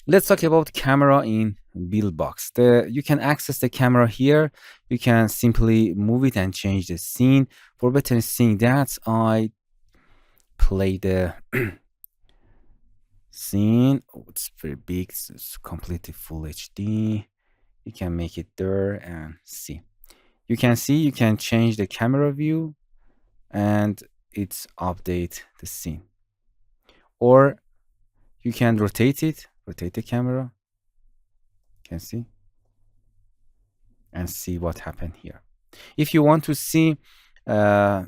Let's talk about camera in buildbox. You can access the camera here. You can simply move it and change the scene. For better seeing that, I play the scene. Oh, it's very big. It's completely full HD. You can make it there and see. You can see you can change the camera view and it's update the scene. Or you can rotate it, rotate the camera. You can see and see what happened here. If you want to see uh,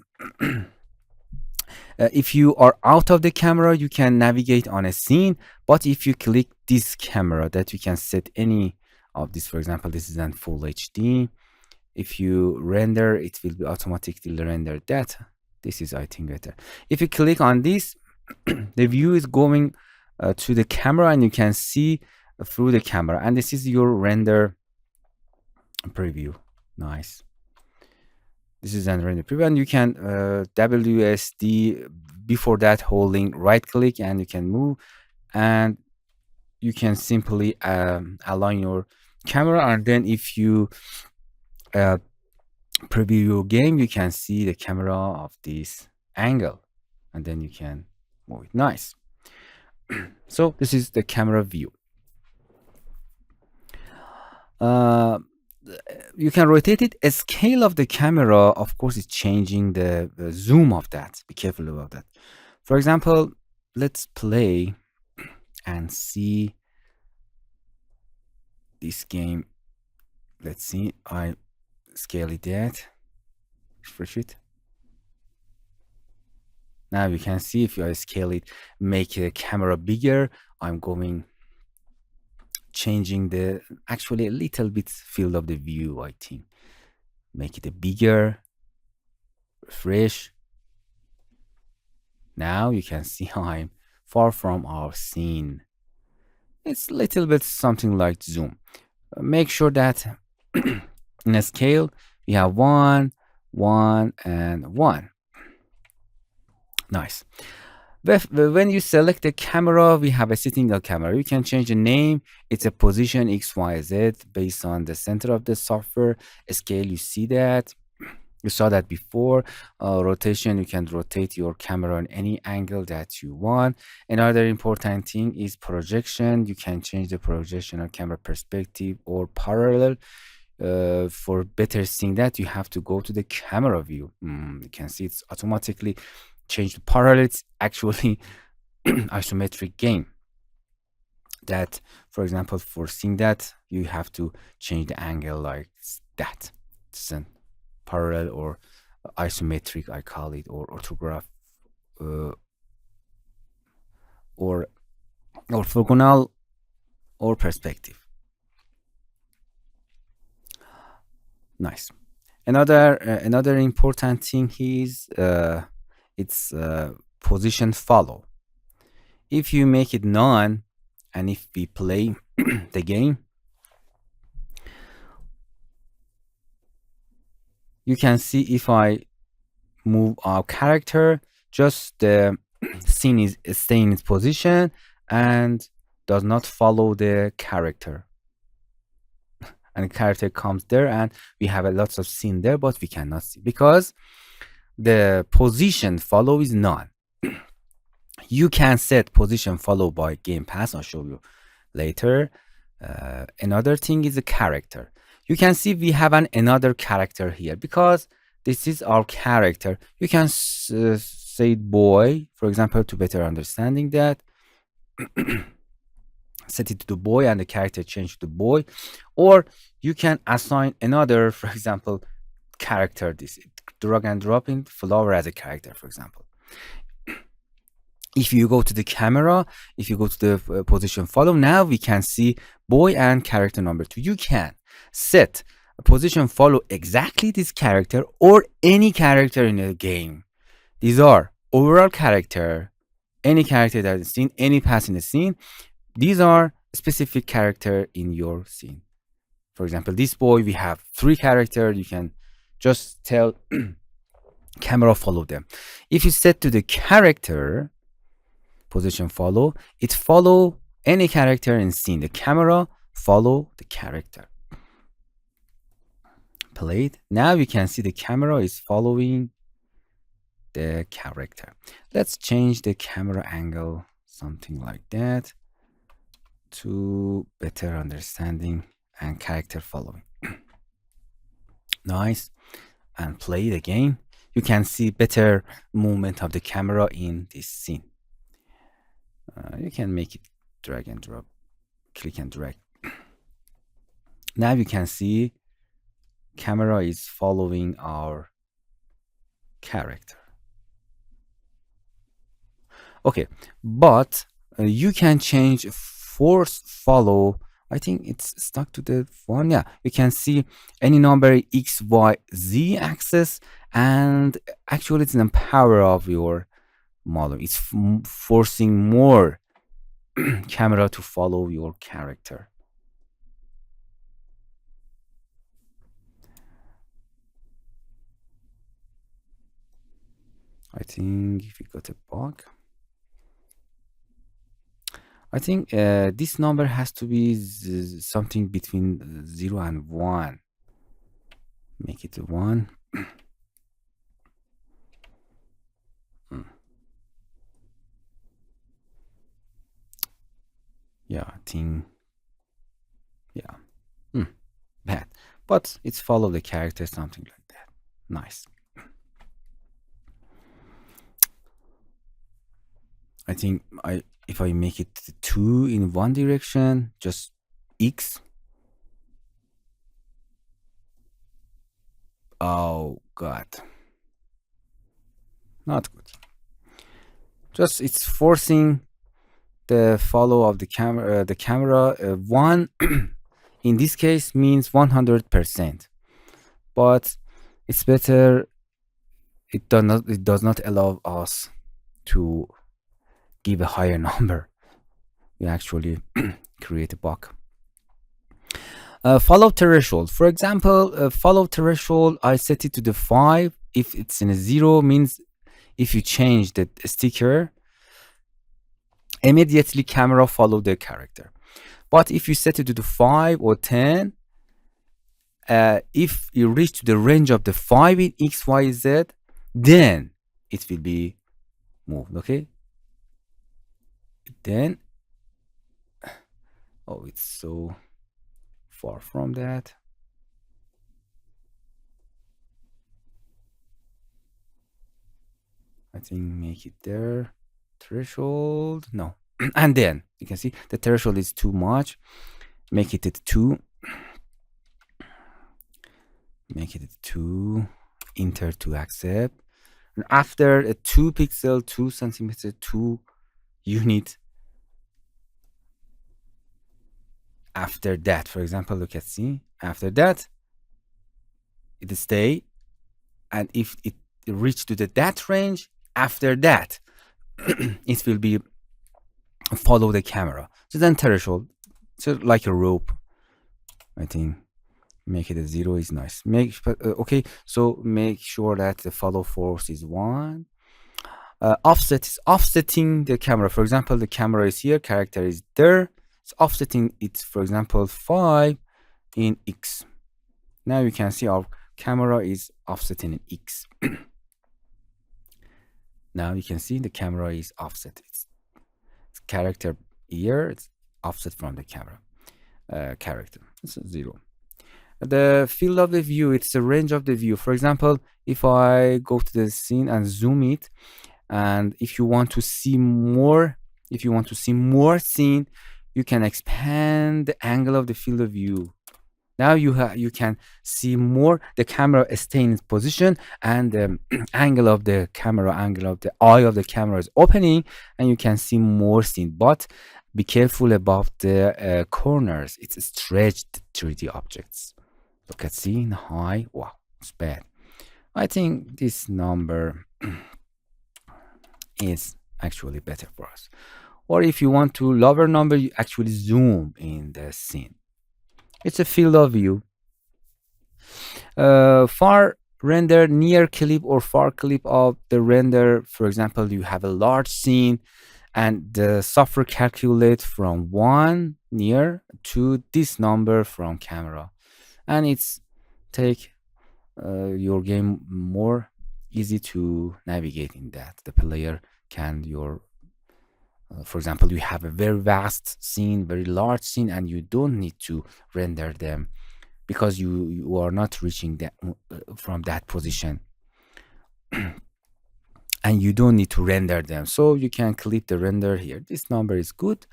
if you are out of the camera, you can navigate on a scene. But if you click this camera, that you can set any of this. For example, this is in full HD. If you render, it will be automatically render that. This is, I think, better. If you click on this, the view is going to the camera, and you can see through the camera. And this is your render preview. Nice. This is an render preview, and you can WSD. Before that, holding right click, and you can move, and you can simply align your camera. And then if you preview your game, you can see the camera of this angle, and then you can move it. Nice. So this is the camera view. You can rotate it. A scale of the camera, of course, is changing the zoom of that. Be careful about that. For example, let's play and see this game. Let's see. I scale it that. Refresh it. Now you can see if I scale it, make the camera bigger. I'm going changing the actually a little bit field of the view, I think. Make it a bigger, refresh. Now you can see I'm far from our scene. It's a little bit something like zoom. Make sure that in a scale we have 1, 1, and 1. Nice. When you select the camera, we have a single camera. You can change the name. It's a position X, Y, Z based on the center of the software. Scale, you see that. You saw that before. Rotation, you can rotate your camera on any angle that you want. Another important thing is projection. You can change the projection or camera perspective or parallel. For better seeing that, you have to go to the camera view. You can see it's automatically change the parallel. It's actually isometric game. That, for example, for seeing that, you have to change the angle like that. It's a parallel or isometric, I call it, or orthograph, or orthogonal, or perspective. Nice. Another important thing is it's position follow. If you make it none, and if we play the game, you can see if I move our character, just the scene is staying in its position and does not follow the character. And the character comes there, and we have a lots of scene there, but we cannot see because the position follow is none. You can set position follow by game pass. I'll show you later. Another thing is the character. You can see we have another character here because this is our character. You can say boy, for example, to better understanding that. Set it to the boy and the character change to boy, or you can assign another, for example, character. This drag and drop in flower as a character, for example. If you go to the camera, if you go to the position follow, now we can see boy and character number 2. You can set a position follow exactly this character or any character in a game. These are overall character, any character that is seen, any pass in the scene. These are specific character in your scene. For example, this boy, we have 3 characters. You can just tell camera follow them. If you set to the character position follow, it follow any character in scene. The camera follow the character. Played. Now you can see the camera is following the character. Let's change the camera angle, something like that, to better understanding and character following. Nice. And play it again. You can see better movement of the camera in this scene. You can make it drag and drop, click and drag. Now you can see camera is following our character. Okay, but you can change force follow. I think it's stuck to the one. Yeah, you can see any number X, Y, Z axis, and actually it's in the power of your model. It's forcing more camera to follow your character. I think if you got a bug, I think this number has to be something between 0 and 1. Make it a 1. Yeah, I think, yeah, bad. But it's follow the character, something like that. Nice. I think if I make it 2 in one direction, just X. Oh God. Not good. Just it's forcing the follow of the camera. The camera 1 in this case means 100%, but it's better. It does not allow us to give a higher number. We actually create a bug. Follow threshold. For example, follow threshold, I set it to the 5. If it's in a 0, means if you change the sticker, immediately camera follow the character. But if you set it to the 5 or 10, if you reach to the range of the 5 in X, Y, Z, then it will be moved. Okay. Then, oh, it's so far from that. I think make it there. Threshold, no. And then you can see the threshold is too much. Make it at 2. Make it at 2. Enter to accept. And after a 2 pixel, 2 centimeter, 2 unit. After that, for example, look at C. After that, it stay. And if it reach to that range, after that, it will be follow the camera. So then threshold, so like a rope. I think make it a 0 is nice. Okay, so make sure that the follow force is 1. Offset is offsetting the camera. For example, the camera is here, character is there. It's offsetting it, for example, 5 in X. Now you can see our camera is offsetting in X. Now you can see the camera is offset. It's character here, it's offset from the camera character. It's a 0. The field of the view, it's the range of the view. For example, if I go to the scene and zoom it, and if you want to see more, scene, you can expand the angle of the field of view. Now you can see more. The camera stay in its position, and the angle of the camera, angle of the eye of the camera is opening, and you can see more scene. But be careful about the corners. It's stretched 3D objects. Look at scene high. Wow, it's bad. I think this number is actually better for us. Or if you want to lower number, you actually zoom in the scene. It's a field of view. Far render, near clip or far clip of the render. For example, you have a large scene and the software calculate from one near to this number from camera, and it's take your game more easy to navigate in that. The player can your for example, you have a very vast scene, very large scene, and you don't need to render them because you are not reaching that from that position, and you don't need to render them. So you can click the render here. This number is good,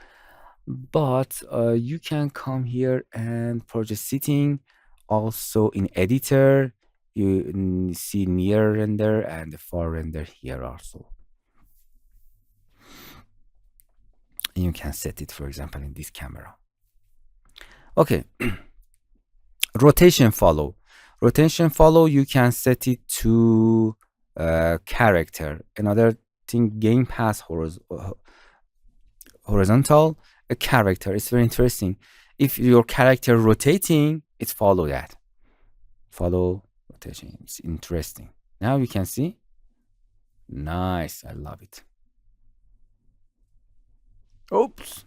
but you can come here and project setting. Also in editor, you see near render and the far render here also. And you can set it, for example, in this camera. Okay. Rotation follow. Rotation follow, you can set it to character. Another thing, game pass horizontal, a character. It's very interesting. If your character rotating, it's follow that. Follow rotation. It's interesting. Now you can see. Nice. I love it. Oops.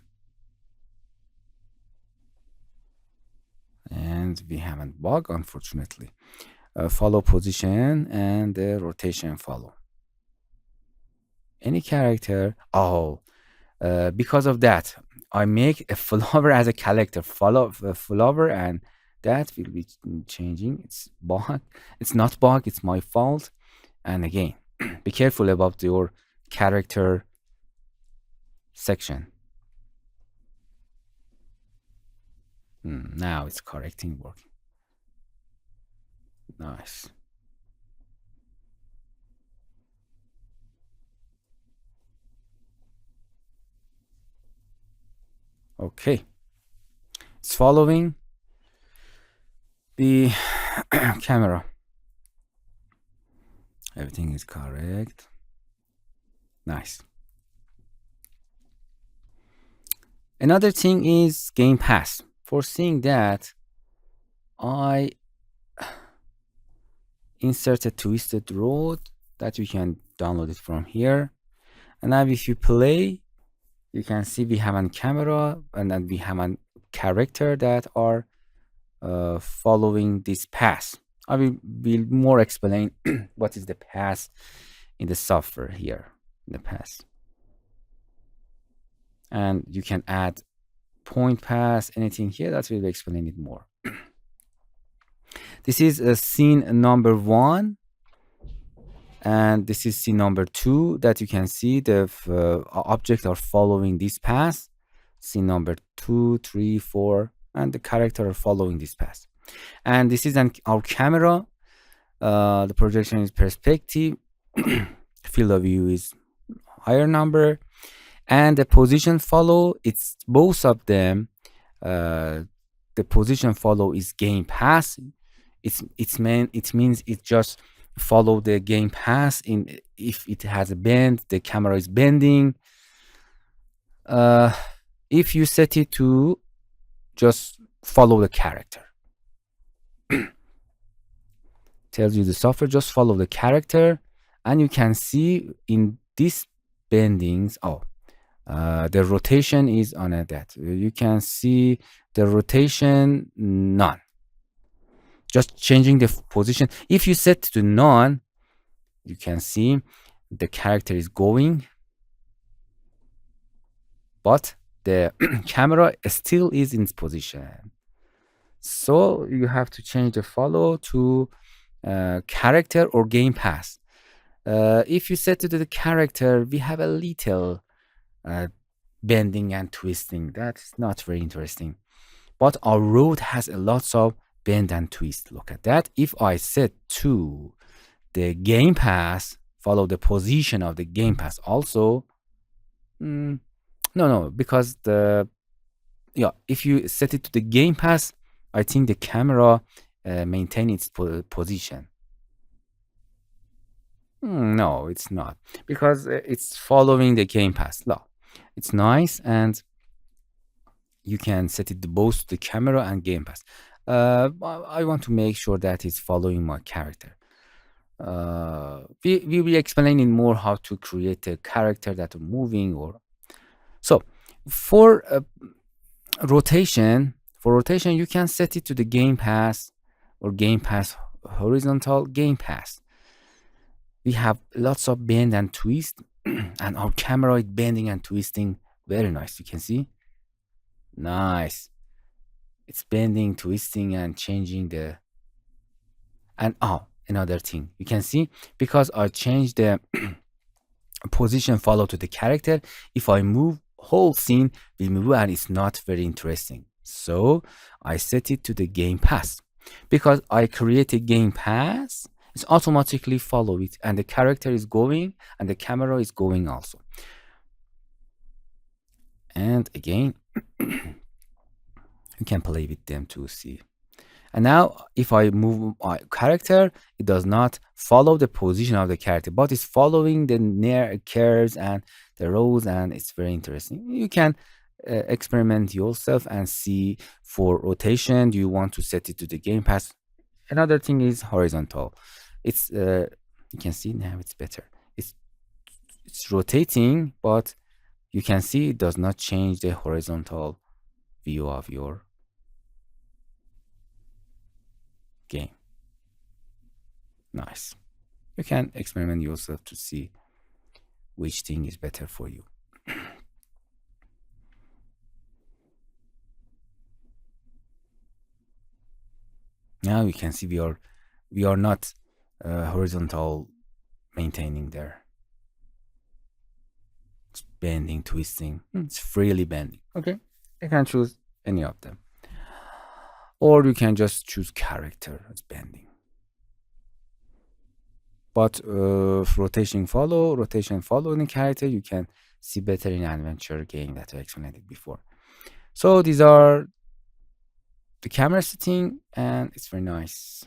And we haven't bug, unfortunately. Follow position and the rotation follow. Any character. Oh, because of that, I make a flower as a character. Follow flower, and that will be changing. It's bug. It's not bug. It's my fault. And again, be careful about your character section. Now it's correcting, working. Nice. Okay. It's following the camera. Everything is correct. Nice. Another thing is Game Pass. For seeing that, I insert a twisted road that you can download it from here. And now if you play, you can see we have a camera and then we have a character that are following this path. I will more explain what is the path in the software here, in the path. And you can add point path, anything here, that will explain it more. This is a scene number 1, and this is scene number 2 that you can see the objects are following this path. Scene number 2, 3, 4, and the character are following this path. And this is our camera. The projection is perspective. Field of view is higher number, and the position follow, it's both of them. The position follow is game path. It means it just follow the game path. In if it has a bend, the camera is bending. If you set it to just follow the character, tells you the software just follow the character, and you can see in this bendings. The rotation is on that. You can see the rotation none. Just changing the position. If you set to none, you can see the character is going, but the camera still is in its position. So you have to change the follow to character or game path. If you set it to the character, we have a little bending and twisting. That's not very interesting. But our road has a lots of bend and twist. Look at that. If I set to the game path, follow the position of the game path also. No, because if you set it to the game path, I think the camera maintain its position. No, it's not, because it's following the game path. No, it's nice, and you can set it both the camera and game path. I want to make sure that it's following my character. We will be explaining more how to create a character that are moving or So for rotation, you can set it to the game pass or game pass horizontal game pass. We have lots of bend and twist, and our camera is bending and twisting. Very nice. You can see. Nice. It's bending, twisting, and changing the. And oh, another thing you can see, because I changed the position follow to the character. If I move, whole scene will move, and it's not very interesting. So I set it to the game pass. Because I create a game pass, it's automatically follow it, and the character is going and the camera is going also. And again, you can play with them to see. And now if I move my character, it does not follow the position of the character, but it's following the near curves and the rows, and it's very interesting. You can experiment yourself and see. For rotation, do you want to set it to the game pass? Another thing is horizontal. It's you can see now it's better. It's rotating, but you can see it does not change the horizontal view of your game. Nice. You can experiment yourself to see which thing is better for you. Now you can see we are not horizontal maintaining there. It's bending, twisting. It's freely bending. Okay, you can choose any of them, or you can just choose character as bending. But rotation follow in the character, you can see better in adventure game that I explained it before. So these are the camera setting, and it's very nice.